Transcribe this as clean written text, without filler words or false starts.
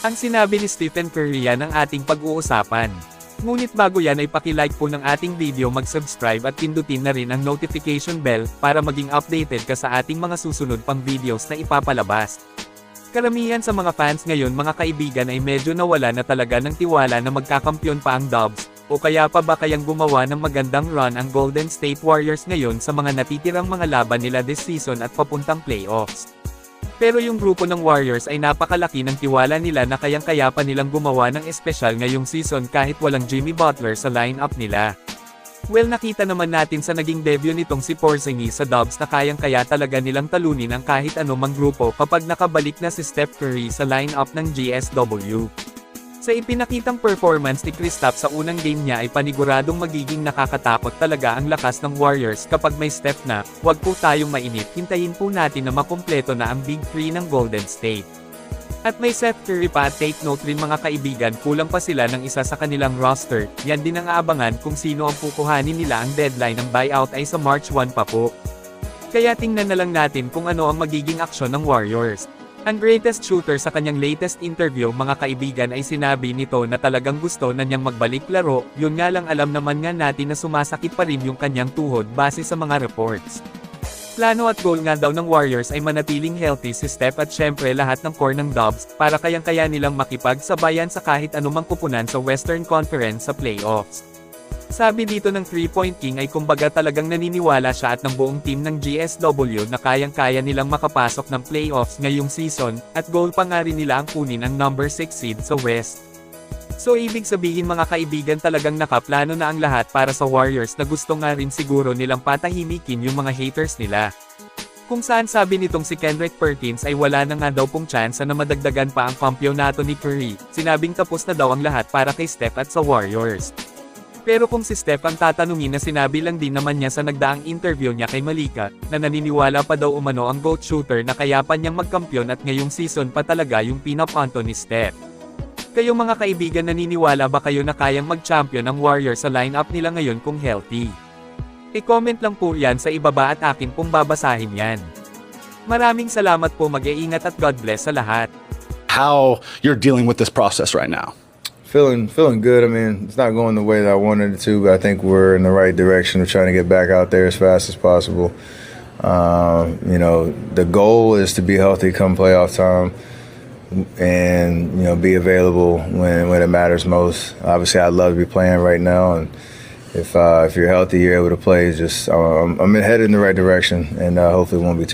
Ang sinabi ni Stephen Curry yan ang ating pag-uusapan. Ngunit bago yan ay paki-like po ng ating video, mag-subscribe at pindutin na rin ang notification bell para maging updated ka sa ating mga susunod pang videos na ipapalabas. Karamihan sa mga fans ngayon mga kaibigan ay medyo nawala na talaga ng tiwala na magkakampyon pa ang Dubs, o kaya pa ba kayang gumawa ng magandang run ang Golden State Warriors ngayon sa mga natitirang mga laban nila this season at papuntang playoffs. Pero yung grupo ng Warriors ay napakalaki ng tiwala nila na kayang-kaya pa nilang gumawa ng espesyal ngayong season kahit walang Jimmy Butler sa lineup nila. Well, nakita naman natin sa naging debut nitong si Porzingis sa Dubs na kayang-kaya talaga nilang talunin ang kahit anumang grupo kapag nakabalik na si Steph Curry sa lineup ng GSW. Sa ipinakitang performance ni Kristaps sa unang game niya ay paniguradong magiging nakakatakot talaga ang lakas ng Warriors kapag may Steph na. Huwag po tayong mainip, hintayin po natin na makumpleto na ang Big 3 ng Golden State. At may Seth Curry pa at take note rin mga kaibigan, kulang pa sila ng isa sa kanilang roster, yan din ang aabangan kung sino ang kukuhanin nila. Ang deadline ng buyout ay sa March 1 pa po. Kaya tingnan na lang natin kung ano ang magiging aksyon ng Warriors. Ang greatest shooter sa kanyang latest interview mga kaibigan ay sinabi nito na talagang gusto na niyang magbalik laro, yun nga lang alam naman nga natin na sumasakit pa rin yung kanyang tuhod base sa mga reports. Plano at goal nga daw ng Warriors ay manatiling healthy si Steph at syempre lahat ng core ng Dubs para kayang-kaya nilang makipagsabayan sa kahit anumang kupunan sa Western Conference sa playoffs. Sabi dito ng 3-point King ay kumbaga talagang naniniwala siya at ng buong team ng GSW na kayang-kaya nilang makapasok ng playoffs ngayong season, at goal pa nga rin nila ang kunin ang number 6 seed sa West. So ibig sabihin mga kaibigan talagang nakaplano na ang lahat para sa Warriors na gusto nga rin siguro nilang patahimikin yung mga haters nila. Kung saan sabi nitong si Kendrick Perkins ay wala na nga daw pong tsansa na madagdagan pa ang kampyonato ni Curry, sinabing tapos na daw ang lahat para kay Steph at sa Warriors. Pero kung si Steph ang tatanungin na sinabi lang din naman niya sa nagdaang interview niya kay Malika, na naniniwala pa daw umano ang GOAT shooter na kaya pa niyang magkampyon at ngayong season pa talaga yung pinapunto ni Steph. Kayo mga kaibigan, naniniwala ba kayo na kayang mag-champion ang Warriors sa lineup nila ngayon kung healthy? I-comment lang po yan sa ibaba at akin pong babasahin yan. Maraming salamat po, mag-iingat at God bless sa lahat. How you're dealing with this process right now? Feeling good. I mean, it's not going the way that I wanted it to, but I think we're in the right direction of trying to get back out there as fast as possible. The goal is to be healthy come playoff time, and be available when it matters most. Obviously, I'd love to be playing right now, and if you're healthy, you're able to play. I'm headed in the right direction, and hopefully it won't be too